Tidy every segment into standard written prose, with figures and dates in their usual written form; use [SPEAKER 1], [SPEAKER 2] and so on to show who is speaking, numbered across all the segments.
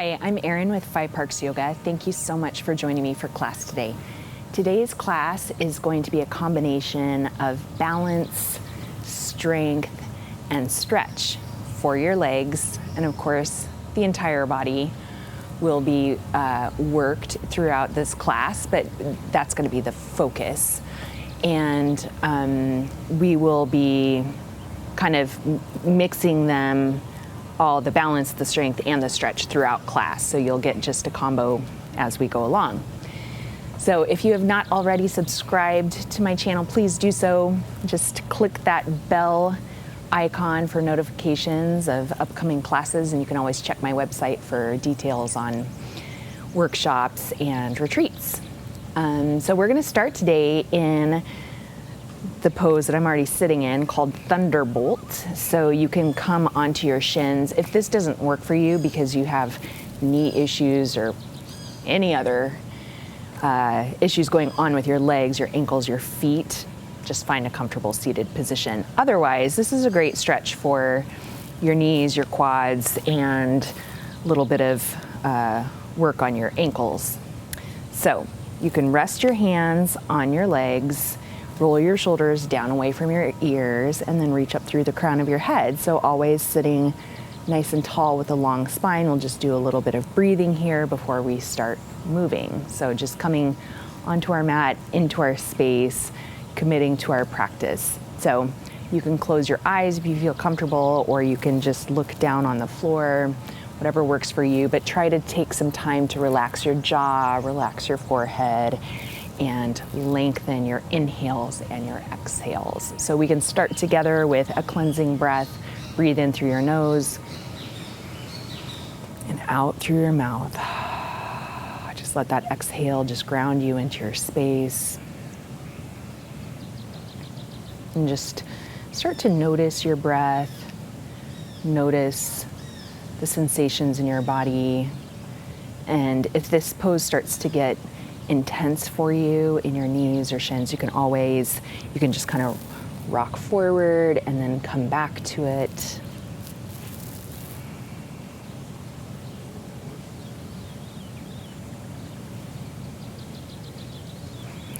[SPEAKER 1] Hi, I'm Erin with 5 Parks Yoga. Thank you so much for joining me for class today. Today's class is going to be a combination of balance, strength, and stretch for your legs, and of course, the entire body will be worked throughout this class, but that's going to be the focus. And we will be kind of mixing them all, the balance, the strength, and the stretch throughout class. So you'll get just a combo as we go along. So if you have not already subscribed to my channel, please do so. Just click that bell icon for notifications of upcoming classes, and you can always check my website for details on workshops and retreats. So we're going to start today in the pose that I'm already sitting in called Thunderbolt. So you can come onto your shins. If this doesn't work for you because you have knee issues or any other issues going on with your legs, your ankles, your feet, just find a comfortable seated position. Otherwise, this is a great stretch for your knees, your quads, and a little bit of work on your ankles. So you can rest your hands on your legs, roll your shoulders down away from your ears, and then reach up through the crown of your head. So always sitting nice and tall with a long spine. We'll just do a little bit of breathing here before we start moving. So just coming onto our mat, into our space, committing to our practice. So you can close your eyes if you feel comfortable, or you can just look down on the floor, whatever works for you, but try to take some time to relax your jaw, relax your forehead, and lengthen your inhales and your exhales. So we can start together with a cleansing breath. Breathe in through your nose and out through your mouth. Just let that exhale just ground you into your space. And just start to notice your breath. Notice the sensations in your body. And if this pose starts to get intense for you in your knees or shins, you can just kind of rock forward and then come back to it.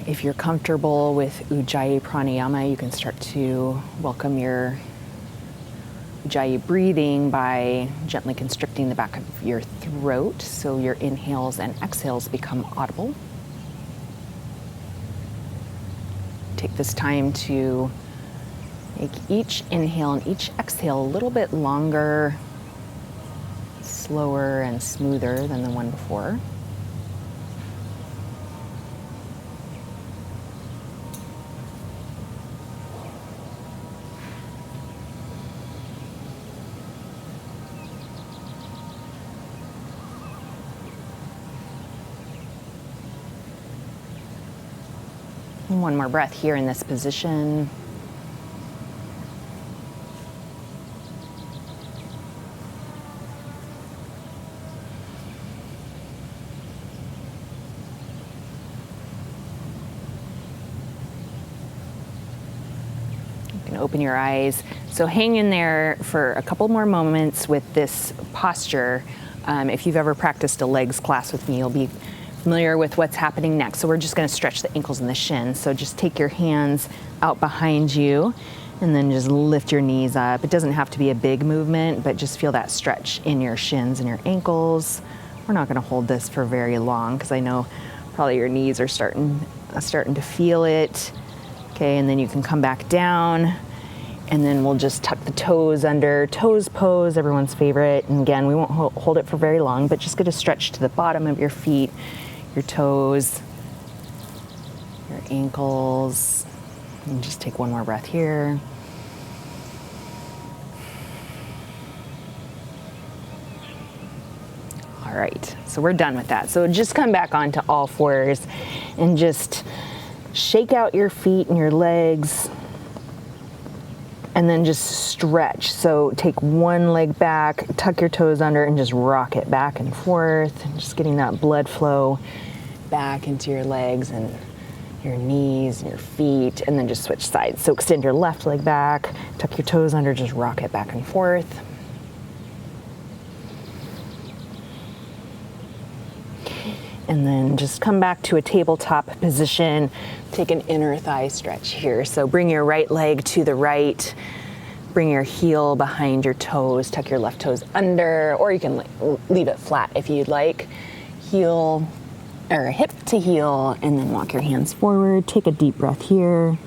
[SPEAKER 1] If you're comfortable with Ujjayi Pranayma, you can start to welcome your Ujjayi breathing by gently constricting the back of your throat so your inhales and exhales become audible. Take this time to make each inhale and each exhale a little bit longer, slower, and smoother than the one before. One more breath here in this position. You can open your eyes. So hang in there for a couple more moments with this posture. If you've ever practiced a legs class with me, you'll be familiar with what's happening next. So we're just going to stretch the ankles and the shins. So just take your hands out behind you and then just lift your knees up. It doesn't have to be a big movement, but just feel that stretch in your shins and your ankles. We're not going to hold this for very long because I know probably your knees are starting to feel it. Okay, and then you can come back down, and then we'll just tuck the toes under. Toes pose, everyone's favorite. And again, we won't hold it for very long, but just get a stretch to the bottom of your feet, your toes, your ankles, and just take one more breath here. All right, so we're done with that. So just come back onto all fours and just shake out your feet and your legs, and then just stretch. So take one leg back, tuck your toes under, and just rock it back and forth, and just getting that blood flow back into your legs and your knees and your feet, and then just switch sides. So extend your left leg back, tuck your toes under, just rock it back and forth. and then just come back to a tabletop position. Take an inner thigh stretch here. So bring your right leg to the right, bring your heel behind your toes, tuck your left toes under, or you can leave it flat if you'd like. Heel or hip to heel, and then walk your hands forward. Take a deep breath here.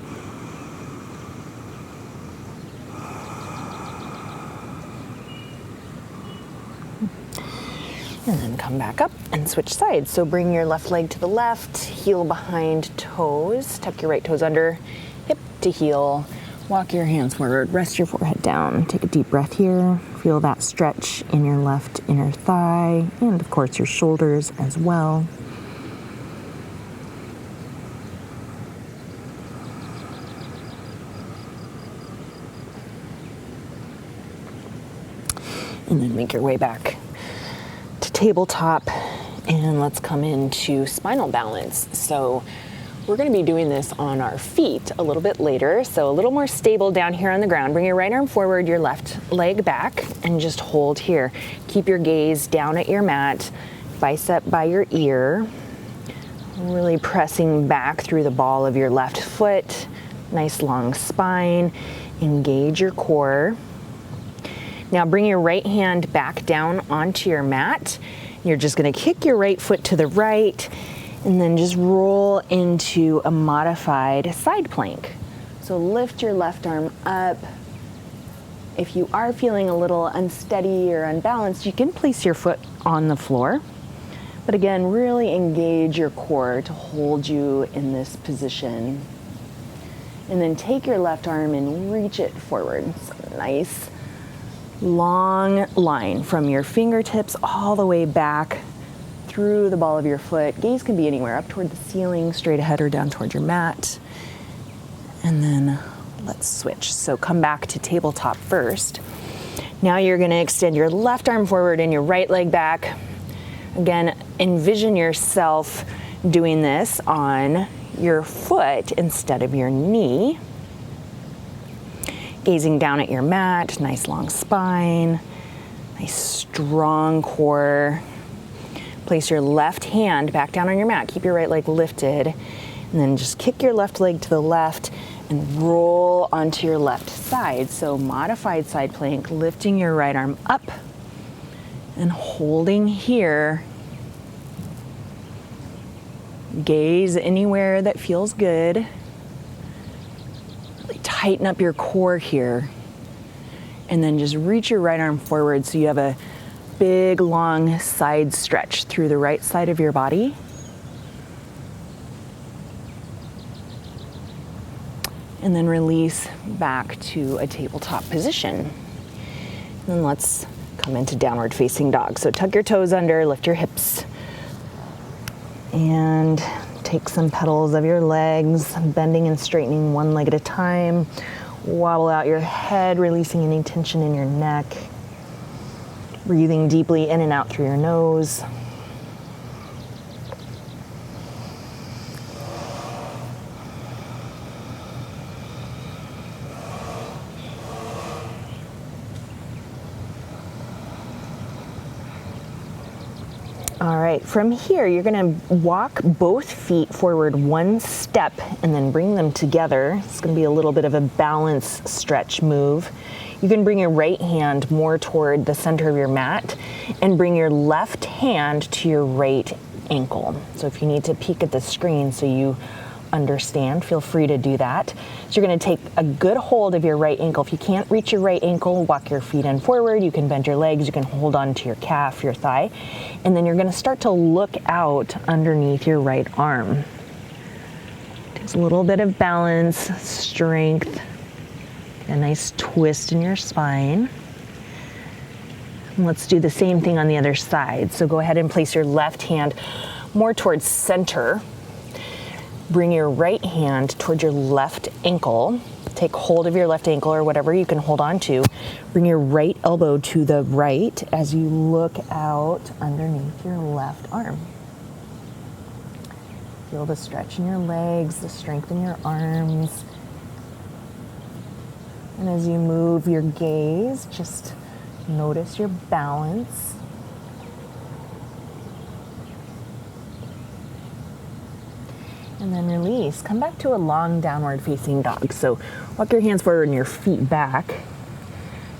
[SPEAKER 1] And then come back up and switch sides. So bring your left leg to the left, heel behind toes, tuck your right toes under, hip to heel, walk your hands forward, rest your forehead down. Take a deep breath here. Feel that stretch in your left inner thigh, and of course your shoulders as well. And then make your way back to tabletop, and let's come into spinal balance. So we're going to be doing this on our feet a little bit later, so a little more stable down here on the ground. Bring your right arm forward, your left leg back, and just hold here. Keep your gaze down at your mat, bicep by your ear, really pressing back through the ball of your left foot. Nice long spine. Engage your core. Now bring your right hand back down onto your mat. You're just going to kick your right foot to the right and then just roll into a modified side plank. So lift your left arm up. If you are feeling a little unsteady or unbalanced, you can place your foot on the floor. But again, really engage your core to hold you in this position. And then take your left arm and reach it forward. So nice long line from your fingertips all the way back through the ball of your foot. Gaze can be anywhere, up toward the ceiling, straight ahead, or down toward your mat. And then let's switch. So come back to tabletop first. Now you're going to extend your left arm forward and your right leg back. Again, envision yourself doing this on your foot instead of your knee. Gazing down at your mat, nice long spine, nice strong core. Place your left hand back down on your mat. Keep your right leg lifted, and then just kick your left leg to the left and roll onto your left side. So modified side plank, lifting your right arm up and holding here. Gaze anywhere that feels good. Tighten up your core here, and then just reach your right arm forward so you have a big long side stretch through the right side of your body. And then release back to a tabletop position. And then let's come into downward facing dog. So tuck your toes under, lift your hips, and take some pedals of your legs, bending and straightening one leg at a time. Wobble out your head, releasing any tension in your neck. Breathing deeply in and out through your nose. All right, from here, you're gonna walk both feet forward one step and then bring them together. It's gonna be a little bit of a balance stretch move. You can bring your right hand more toward the center of your mat and bring your left hand to your right ankle. So if you need to peek at the screen so you understand, feel free to do that. So you're going to take a good hold of your right ankle. If you can't reach your right ankle, walk your feet in forward. You can bend your legs. You can hold on to your calf, your thigh. And then you're going to start to look out underneath your right arm. Takes a little bit of balance, strength, a nice twist in your spine. And let's do the same thing on the other side. So go ahead and place your left hand more towards center. Bring your right hand towards your left ankle. Take hold of your left ankle or whatever you can hold on to. Bring your right elbow to the right as you look out underneath your left arm. Feel the stretch in your legs, the strength in your arms. And as you move your gaze, just notice your balance. And then release. Come back to a long downward facing dog. So walk your hands forward and your feet back.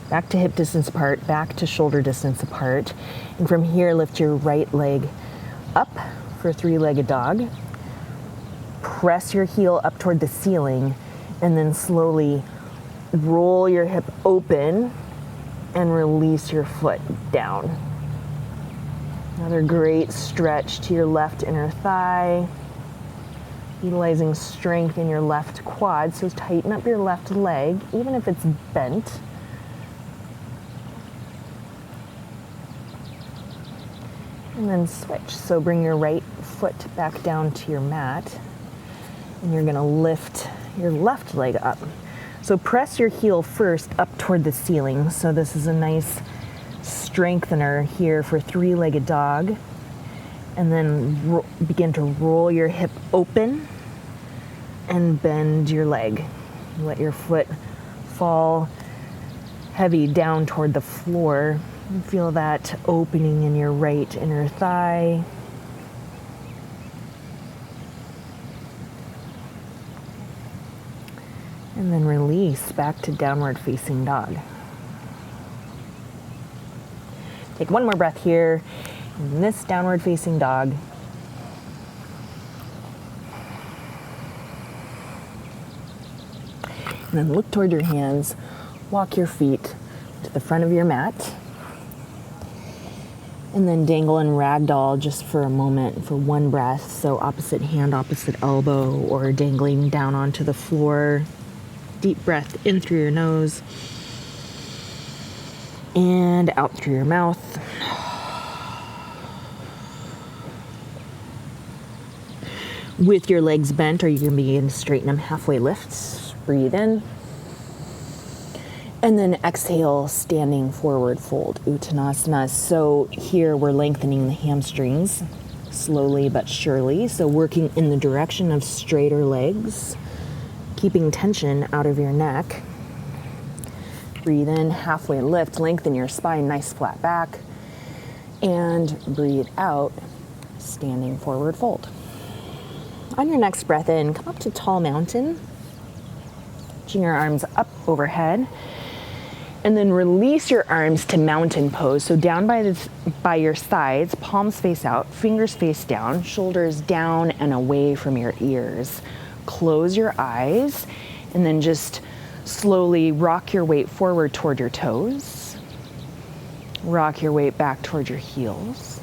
[SPEAKER 1] Back to hip distance apart, back to shoulder distance apart. And from here, lift your right leg up for three-legged dog. Press your heel up toward the ceiling and then slowly roll your hip open and release your foot down. Another great stretch to your left inner thigh. Utilizing strength in your left quad, so tighten up your left leg, even if it's bent. And then switch. So bring your right foot back down to your mat, and you're gonna lift your left leg up. So press your heel first up toward the ceiling. So this is a nice strengthener here for three-legged dog. And then begin to roll your hip open and bend your leg. Let your foot fall heavy down toward the floor. And feel that opening in your right inner thigh. And then release back to downward facing dog. Take one more breath here. In this downward facing dog. And then look toward your hands, walk your feet to the front of your mat, and then dangle and ragdoll just for a moment, for one breath. So opposite hand, opposite elbow, or dangling down onto the floor. Deep breath in through your nose and out through your mouth. With your legs bent, or you can begin to straighten them, halfway lifts. Breathe in. And then exhale, standing forward fold, Uttanasana. So here we're lengthening the hamstrings, slowly but surely. So working in the direction of straighter legs, keeping tension out of your neck. Breathe in, halfway lift, lengthen your spine, nice flat back. And breathe out, standing forward fold. On your next breath in, come up to tall mountain. Reaching your arms up overhead. And then release your arms to mountain pose. So down by your sides, palms face out, fingers face down, shoulders down and away from your ears. Close your eyes and then just slowly rock your weight forward toward your toes. Rock your weight back toward your heels.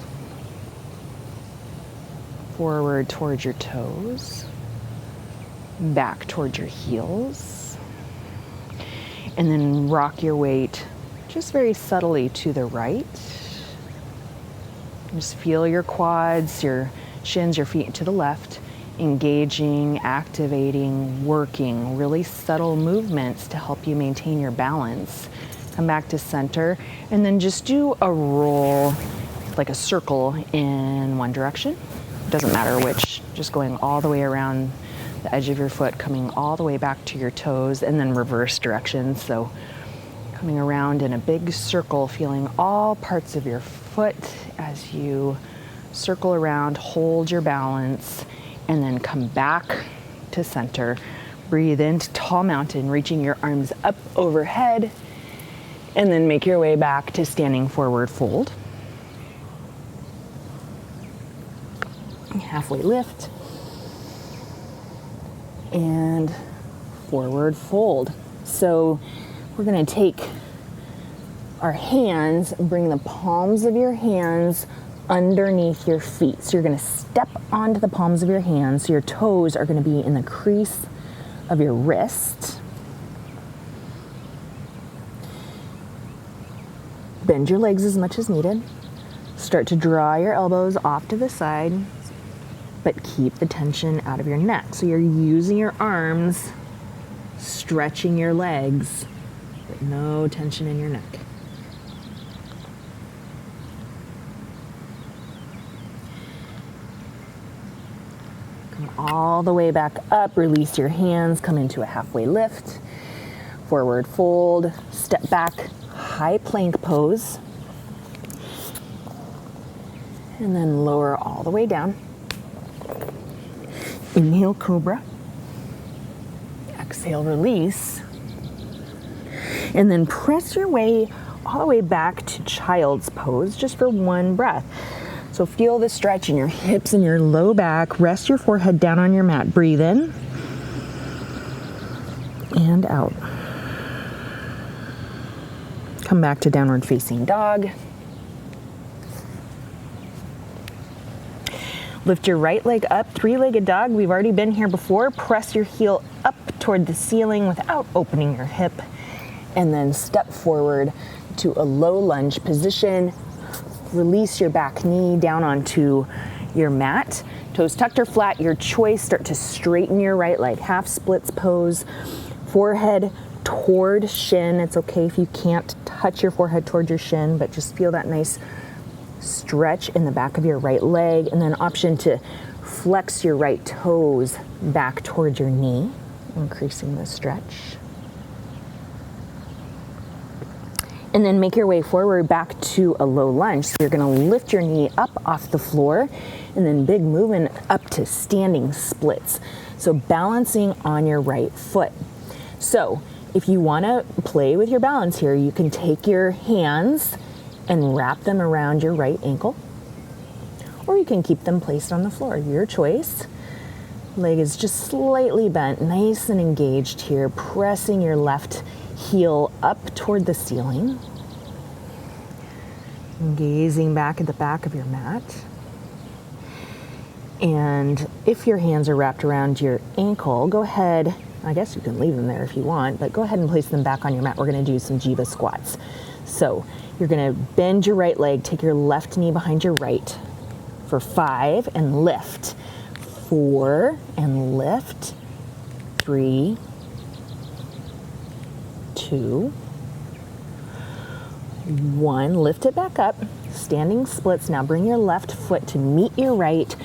[SPEAKER 1] Forward towards your toes, back towards your heels, and then rock your weight just very subtly to the right. Just feel your quads, your shins, your feet to the left, engaging, activating, working, really subtle movements to help you maintain your balance. Come back to center, and then just do a roll, like a circle in one direction. Doesn't matter which, just going all the way around the edge of your foot, coming all the way back to your toes, and then reverse directions. So coming around in a big circle, feeling all parts of your foot as you circle around, hold your balance, and then come back to center. Breathe into tall mountain, reaching your arms up overhead, and then make your way back to standing forward fold. Halfway lift and forward fold. So we're going to take our hands, bring the palms of your hands underneath your feet. So you're going to step onto the palms of your hands. So your toes are going to be in the crease of your wrist. Bend your legs as much as needed. Start to draw your elbows off to the side, but keep the tension out of your neck. So you're using your arms, stretching your legs, but no tension in your neck. Come all the way back up, release your hands, come into a halfway lift, forward fold, step back, high plank pose, and then lower all the way down. Inhale, cobra. Exhale, release. And then press your way all the way back to child's pose just for one breath. So feel the stretch in your hips and your low back. Rest your forehead down on your mat. Breathe in and out. Come back to downward facing dog. Lift your right leg up, three-legged dog. We've already been here before. Press your heel up toward the ceiling without opening your hip. And then step forward to a low lunge position. Release your back knee down onto your mat. Toes tucked or flat, your choice. Start to straighten your right leg. Half splits pose. Forehead toward shin. It's okay if you can't touch your forehead toward your shin, but just feel that nice stretch in the back of your right leg. And then option to flex your right toes back toward your knee, increasing the stretch. And then make your way forward back to a low lunge. So you're gonna lift your knee up off the floor and then big movement up to standing splits. So balancing on your right foot. So if you wanna play with your balance here, you can take your hands and wrap them around your right ankle, or you can keep them placed on the floor, your choice. Leg is just slightly bent, nice and engaged here, pressing your left heel up toward the ceiling. Gazing back at the back of your mat. And if your hands are wrapped around your ankle, go ahead, I guess you can leave them there if you want, but go ahead and place them back on your mat. We're gonna do some Jiva Squats. So you're gonna bend your right leg, take your left knee behind your right for 5 and lift. 4 and lift. 3, 2, 1. Lift it back up. Standing splits. Now bring your left foot to meet your right.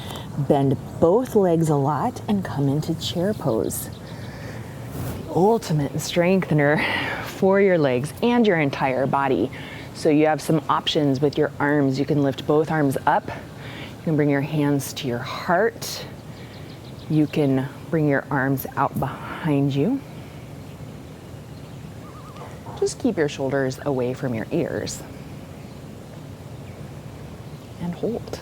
[SPEAKER 1] Bend both legs a lot and come into chair pose. The ultimate strengthener for your legs and your entire body. So you have some options with your arms. You can lift both arms up. You can bring your hands to your heart. You can bring your arms out behind you. Just keep your shoulders away from your ears. And hold.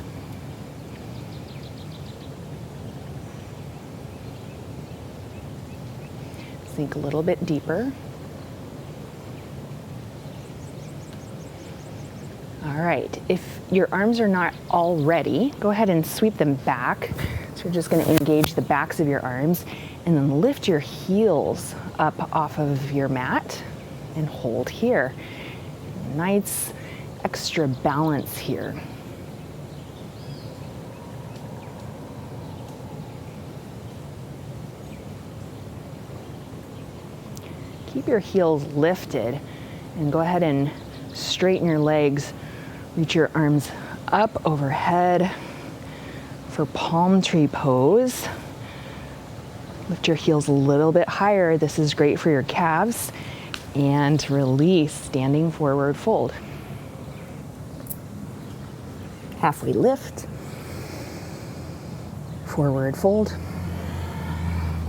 [SPEAKER 1] Sink a little bit deeper. All right, if your arms are not already, go ahead and sweep them back. So you're just gonna engage the backs of your arms and then lift your heels up off of your mat and hold here. Nice extra balance here. Keep your heels lifted and go ahead and straighten your legs. Reach your arms up overhead for palm tree pose. Lift your heels a little bit higher. This is great for your calves. And release, standing forward fold. Halfway lift. Forward fold.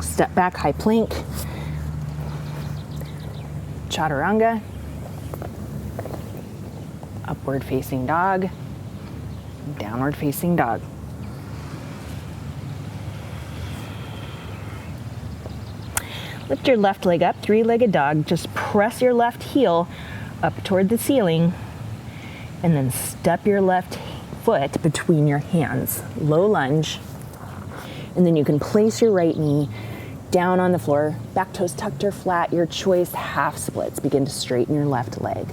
[SPEAKER 1] Step back, high plank. Chaturanga. Upward facing dog. Downward facing dog. Lift your left leg up, three-legged dog. Just press your left heel up toward the ceiling and then step your left foot between your hands. Low lunge. And then you can place your right knee down on the floor, back toes tucked or flat, your choice, half splits. Begin to straighten your left leg.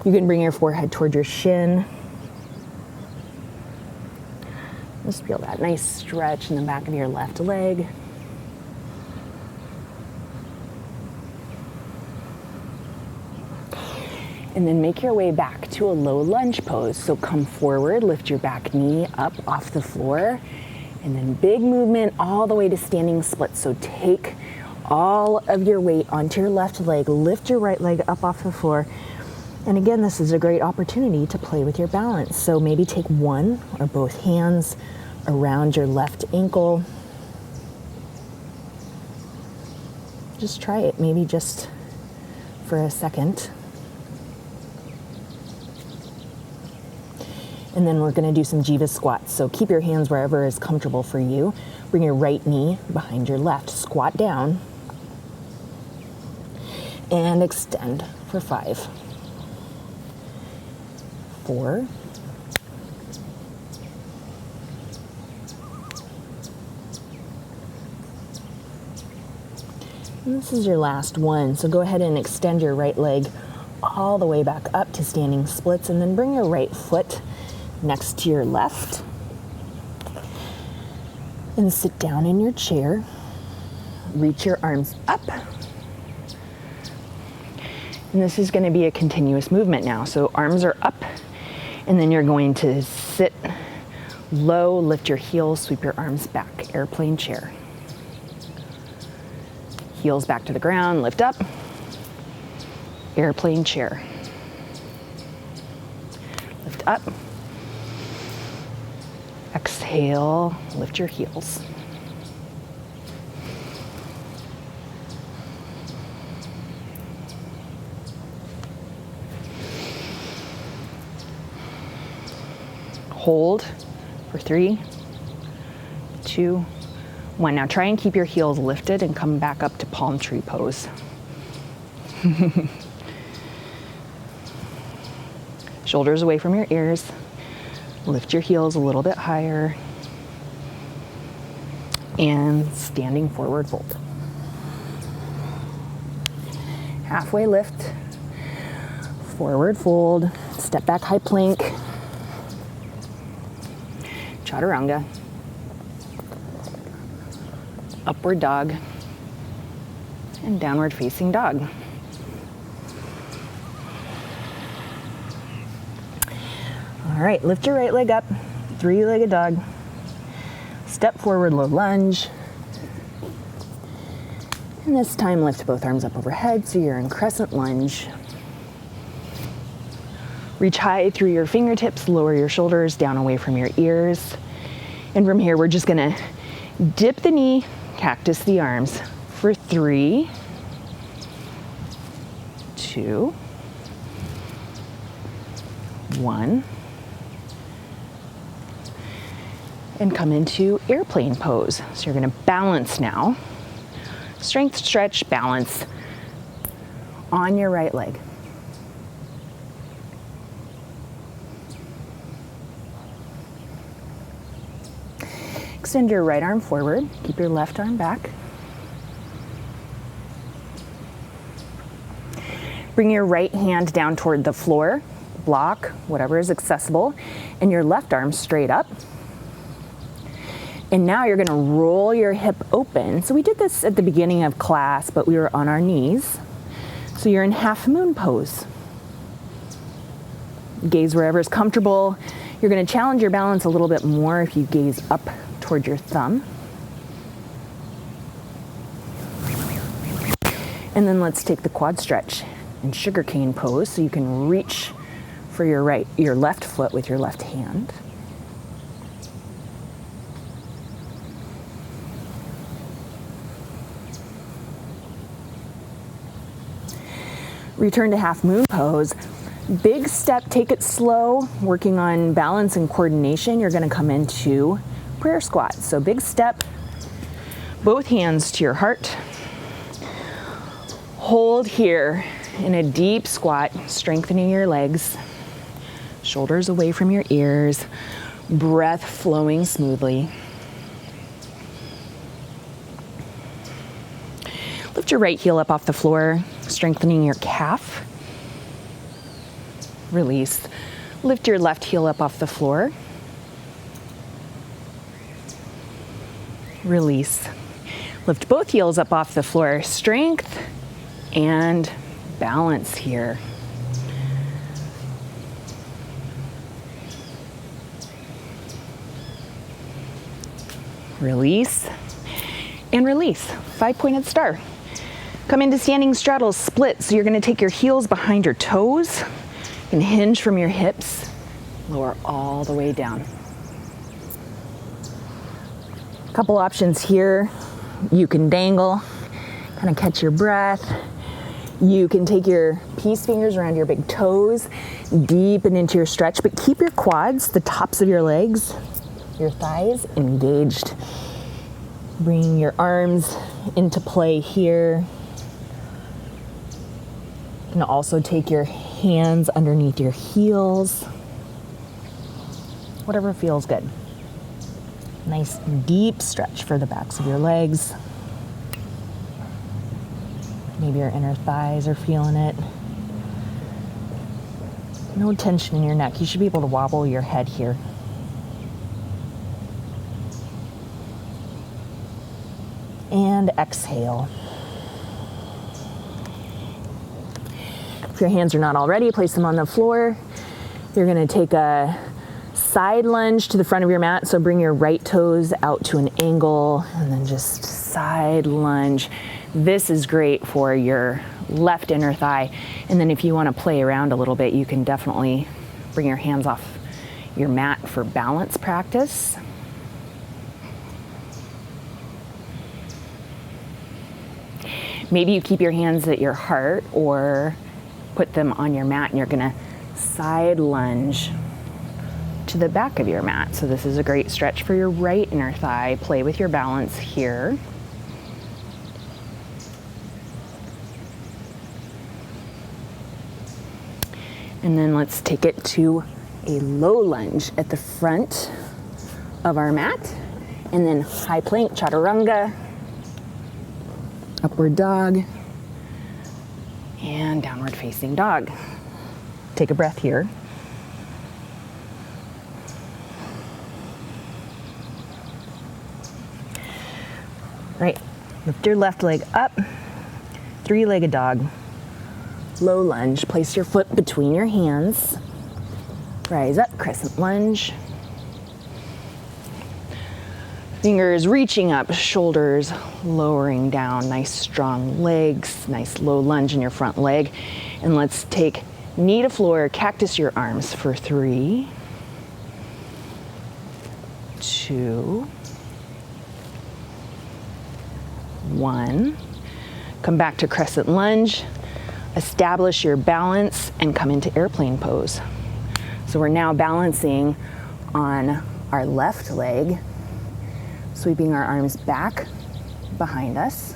[SPEAKER 1] You can bring your forehead toward your shin. Just feel that nice stretch in the back of your left leg. And then make your way back to a low lunge pose. So come forward, lift your back knee up off the floor, and then big movement all the way to standing splits. So take all of your weight onto your left leg, lift your right leg up off the floor. And again, this is a great opportunity to play with your balance. So maybe take one or both hands around your left ankle Just try it, maybe just for a second. And then we're gonna do some Jiva Squats. So keep your hands wherever is comfortable for you. Bring your right knee behind your left. Squat down. And extend for 5, 4, 3. This is your last one. So go ahead and extend your right leg all the way back up to standing splits, and then bring your right foot next to your left. And sit down in your chair. Reach your arms up. And this is going to be a continuous movement now. So arms are up, and then you're going to sit low, lift your heels, sweep your arms back, airplane chair. Heels back to the ground, lift up, airplane chair. Lift up. Exhale, lift your heels. Hold for 3, 2, 1. Now try and keep your heels lifted and come back up to palm tree pose. Shoulders away from your ears. Lift your heels a little bit higher. And standing forward fold. Halfway lift. Forward fold. Step back high plank. Chaturanga. Upward dog. And downward facing dog. All right, lift your right leg up, 3-legged dog. Step forward, low lunge. And this time lift both arms up overhead so you're in crescent lunge. Reach high through your fingertips, lower your shoulders down away from your ears. And from here, we're just gonna dip the knee, cactus the arms for 3, 2, 1. And come into airplane pose. So you're gonna balance now. Strength, stretch, balance on your right leg. Extend your right arm forward. Keep your left arm back. Bring your right hand down toward the floor, block, whatever is accessible, and your left arm straight up. And now you're gonna roll your hip open. So we did this at the beginning of class, but we were on our knees. So you're in Halfmoon Pose. Gaze wherever is comfortable. You're gonna challenge your balance a little bit more if you gaze up toward your thumb. And then let's take the quad stretch and sugarcane pose so you can reach for your left foot with your left hand. Return to Halfmoon Pose. Big step, take it slow, working on balance and coordination. You're gonna come into prayer squat. So big step, both hands to your heart. Hold here in a deep squat, strengthening your legs. Shoulders away from your ears. Breath flowing smoothly. Lift your right heel up off the floor, strengthening your calf. Release. Lift your left heel up off the floor. Release. Lift both heels up off the floor. Strength and balance here. Release and release. 5-pointed star. Come into standing straddle split. So you're going to take your heels behind your toes and hinge from your hips. Lower all the way down. Couple options here. You can dangle, Kind of catch your breath. You can take your peace fingers around your big toes, deepen into your stretch, but keep your quads, the tops of your legs, your thighs engaged. Bring your arms into play here. You can also take your hands underneath your heels. Whatever feels good. Nice deep stretch for the backs of your legs. Maybe your inner thighs are feeling it. No tension in your neck. You should be able to wobble your head here. And exhale. If your hands are not already, place them on the floor. You're going to take a side lunge to the front of your mat. So bring your right toes out to an angle and then just side lunge. This is great for your left inner thigh. And then if you want to play around a little bit, you can definitely bring your hands off your mat for balance practice. Maybe you keep your hands at your heart or put them on your mat and you're gonna side lunge to the back of your mat. So this is a great stretch for your right inner thigh. Play with your balance here. And then let's take it to a low lunge at the front of our mat. And then high plank, chaturanga, upward dog, and downward facing dog. Take a breath here. Right, lift your left leg up, three-legged dog, low lunge. Place your foot between your hands, rise up, crescent lunge. Fingers reaching up, shoulders lowering down, nice strong legs, nice low lunge in your front leg. And let's take knee to floor, cactus your arms for 3, 2, 1. Come back to crescent lunge, establish your balance and come into airplane pose. So we're now balancing on our left leg, sweeping our arms back behind us.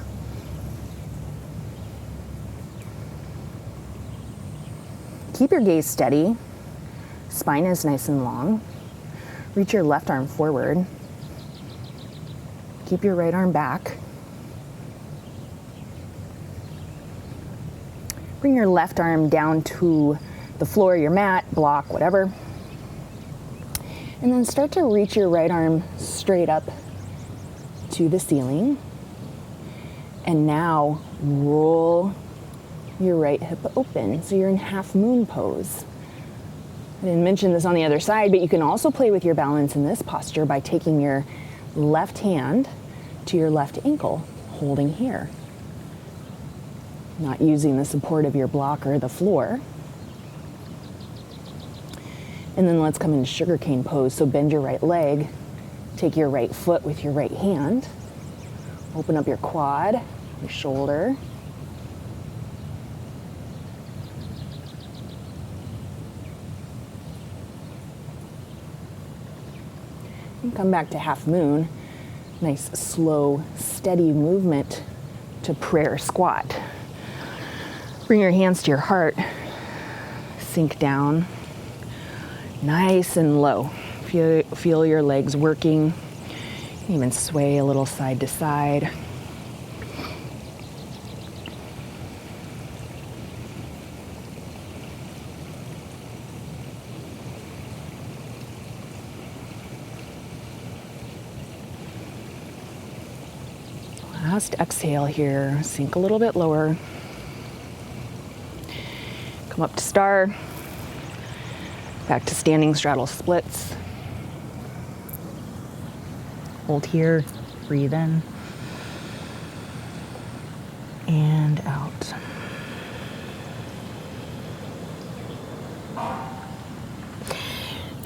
[SPEAKER 1] Keep your gaze steady. Spine is nice and long. Reach your left arm forward. Keep your right arm back. Bring your left arm down to the floor, your mat, block, whatever. And then start to reach your right arm straight up to the ceiling. And now roll your right hip open. So you're in Halfmoon Pose. I didn't mention this on the other side, but you can also play with your balance in this posture by taking your left hand to your left ankle, holding here. Not using the support of your block or the floor. And then let's come into sugarcane pose. So bend your right leg, take your right foot with your right hand, open up your quad, your shoulder. And come back to half moon. Nice, slow, steady movement to prayer squat. Bring your hands to your heart, sink down, nice and low. Feel your legs working, even sway a little side to side. Last exhale here, sink a little bit lower. Come up to star, back to standing straddle splits. Hold here, breathe in and out.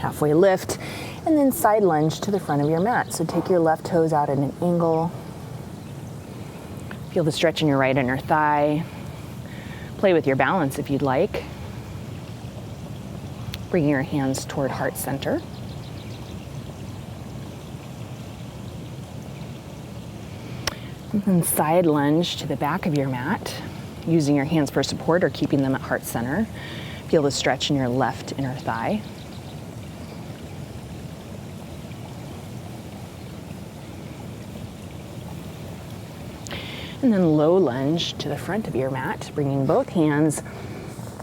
[SPEAKER 1] Halfway lift and then side lunge to the front of your mat. So take your left toes out at an angle. Feel the stretch in your right inner thigh. Play with your balance if you'd like. Bringing your hands toward heart center. And then side lunge to the back of your mat, using your hands for support or keeping them at heart center. Feel the stretch in your left inner thigh. And then low lunge to the front of your mat, bringing both hands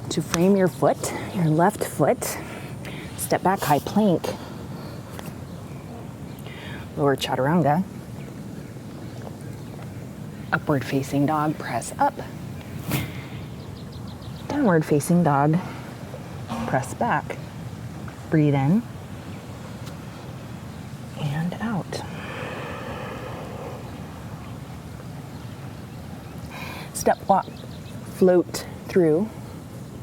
[SPEAKER 1] to frame your foot, your left foot. Step back, high plank. Lower chaturanga. Upward facing dog, press up. Downward facing dog, press back. Breathe in and out. Step walk, float through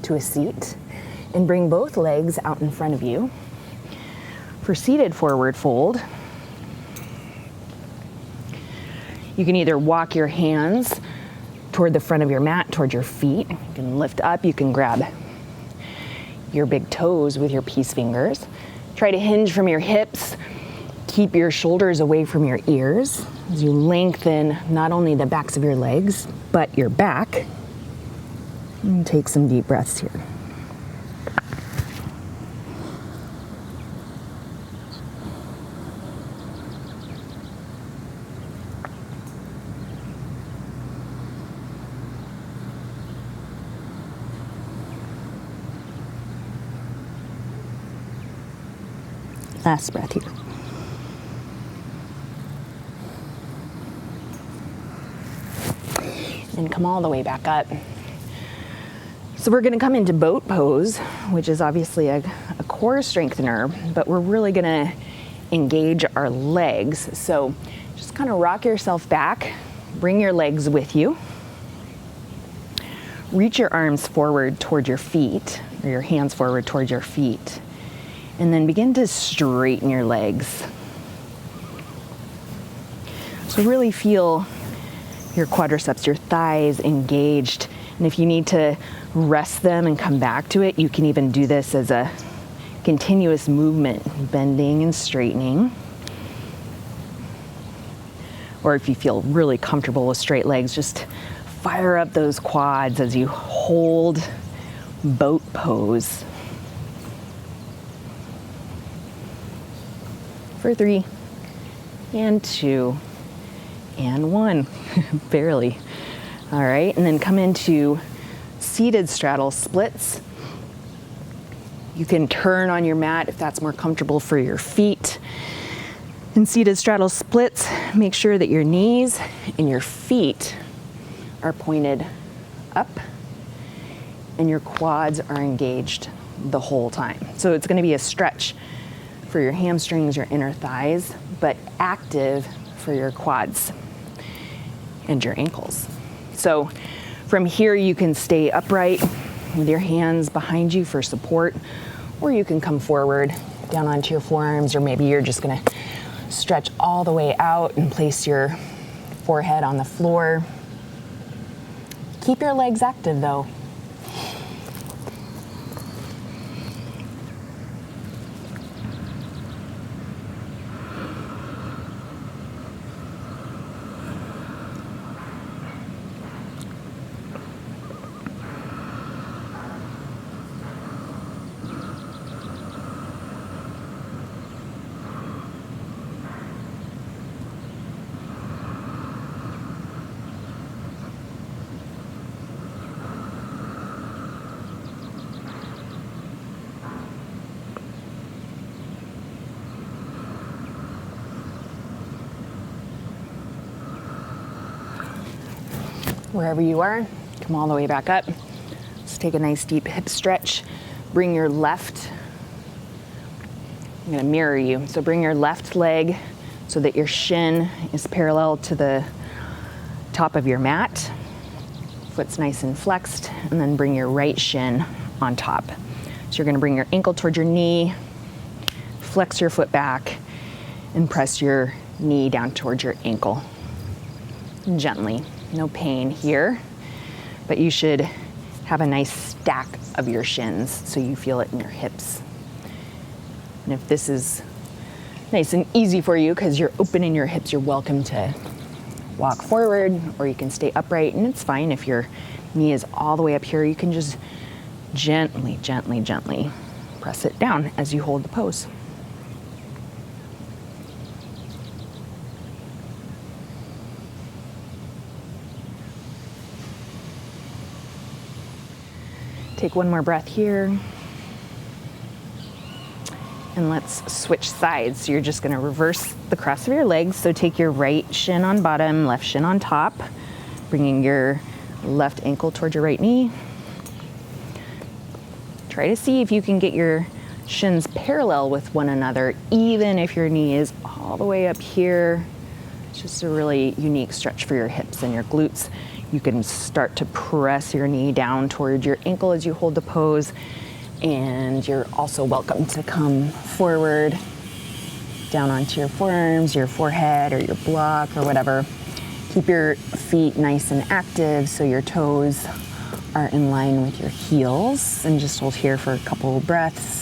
[SPEAKER 1] to a seat and bring both legs out in front of you. For seated forward fold, you can either walk your hands toward the front of your mat, toward your feet. You can lift up, you can grab your big toes with your peace fingers. Try to hinge from your hips. Keep your shoulders away from your ears as you lengthen not only the backs of your legs, but your back. And take some deep breaths here. Last breath here. And come all the way back up. So we're going to come into boat pose, which is obviously a core strengthener, but we're really going to engage our legs. So just kind of rock yourself back, bring your legs with you. Reach your arms forward toward your feet, or your hands forward toward your feet. And then begin to straighten your legs. So really feel your quadriceps, your thighs engaged. And if you need to rest them and come back to it, you can even do this as a continuous movement, bending and straightening. Or if you feel really comfortable with straight legs, just fire up those quads as you hold boat pose. For 3 and 2 and 1, barely. All right, and then come into seated straddle splits. You can turn on your mat if that's more comfortable for your feet. In seated straddle splits, make sure that your knees and your feet are pointed up and your quads are engaged the whole time. So it's going to be a stretch for your hamstrings, your inner thighs, but active for your quads and your ankles. So from here, you can stay upright with your hands behind you for support, or you can come forward down onto your forearms, or maybe you're just gonna stretch all the way out and place your forehead on the floor. Keep your legs active though. Wherever you are, come all the way back up. Let's take a nice deep hip stretch. Bring your left, I'm gonna mirror you. So bring your left leg so that your shin is parallel to the top of your mat. Foot's nice and flexed, and then bring your right shin on top. So you're gonna bring your ankle towards your knee, flex your foot back, and press your knee down towards your ankle, gently. No pain here, but you should have a nice stack of your shins so you feel it in your hips. And if this is nice and easy for you because you're open in your hips, you're welcome to walk forward, or you can stay upright, and it's fine if your knee is all the way up here. You can just gently, gently, gently press it down as you hold the pose. Take one more breath here. And let's switch sides. So you're just gonna reverse the cross of your legs. So take your right shin on bottom, left shin on top, bringing your left ankle towards your right knee. Try to see if you can get your shins parallel with one another, even if your knee is all the way up here. It's just a really unique stretch for your hips and your glutes. You can start to press your knee down toward your ankle as you hold the pose. And you're also welcome to come forward, down onto your forearms, your forehead, or your block, or whatever. Keep your feet nice and active so your toes are in line with your heels. And just hold here for a couple of breaths.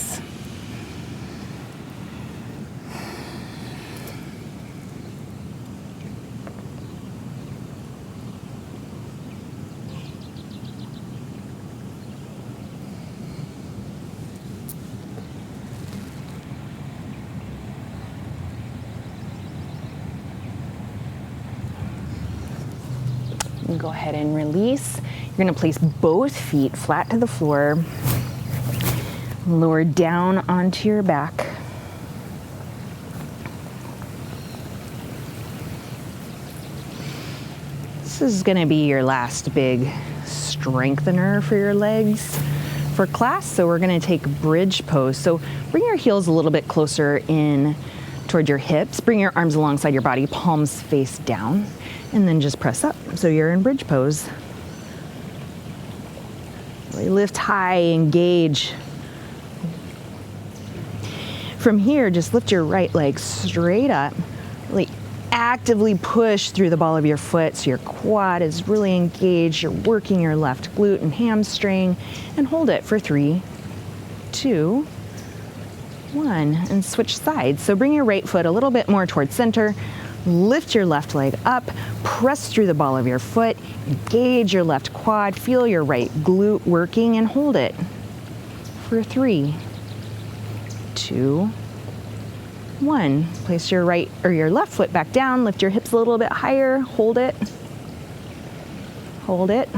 [SPEAKER 1] Go ahead and release. You're going to place both feet flat to the floor, lower down onto your back. This is going to be your last big strengthener for your legs for class. So we're going to take bridge pose. So bring your heels a little bit closer in toward your hips. Bring your arms alongside your body, palms face down. And then just press up. So you're in bridge pose. Really lift high, engage. From here, just lift your right leg straight up. Really actively push through the ball of your foot so your quad is really engaged. You're working your left glute and hamstring. And hold it for 3, 2, 1. And switch sides. So bring your right foot a little bit more towards center. Lift your left leg up, press through the ball of your foot, engage your left quad, feel your right glute working, and hold it for 3, 2, 1. Place your right or your left foot back down, lift your hips a little bit higher, hold it, hold it,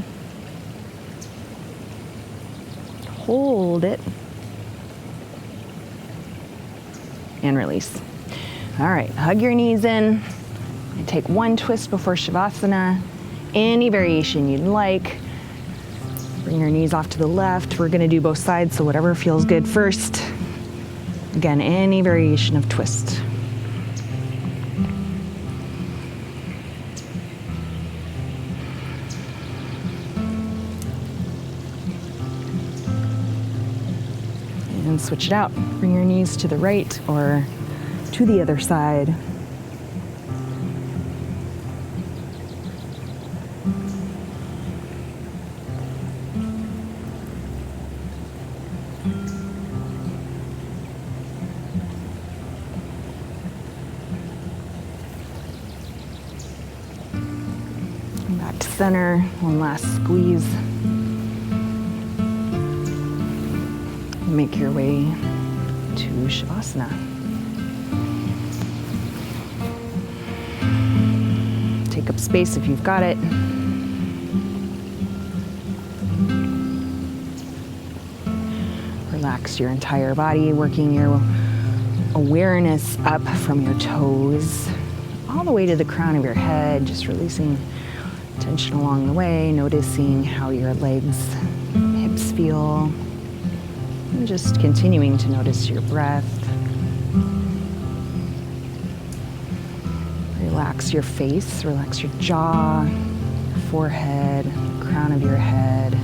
[SPEAKER 1] hold it, and release. All right, hug your knees in and take one twist before Savasana. Any variation you'd like. Bring your knees off to the left. We're gonna do both sides, so whatever feels good first. Again, any variation of twist. And switch it out. Bring your knees to the right or to the other side. Back to center, one last squeeze. Make your way to Savasana. Take up space if you've got it. Relax your entire body, working your awareness up from your toes all the way to the crown of your head, just releasing tension along the way, noticing how your legs, hips feel, and just continuing to notice your breath. Relax your face, relax your jaw, your forehead, crown of your head.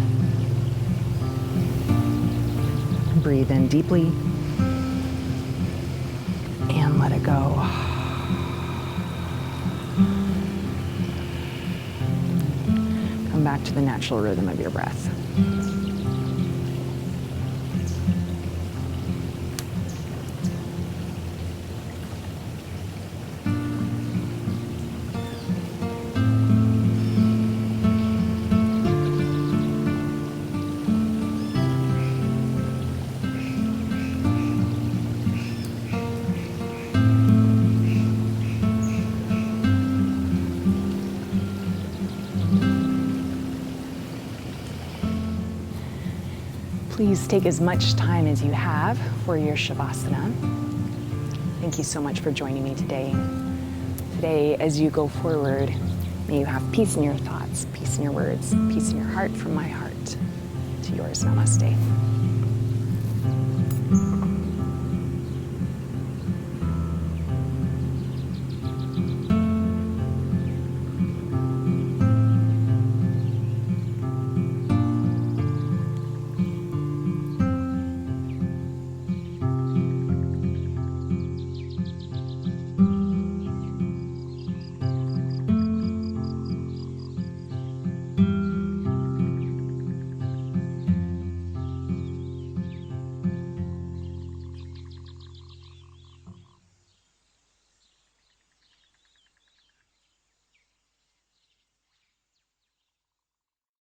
[SPEAKER 1] Breathe in deeply and let it go. back to the natural rhythm of your breath. Please take as much time as you have for your Shavasana. Thank you so much for joining me today. Today, as you go forward, may you have peace in your thoughts, peace in your words, peace in your heart from my heart to yours. Namaste.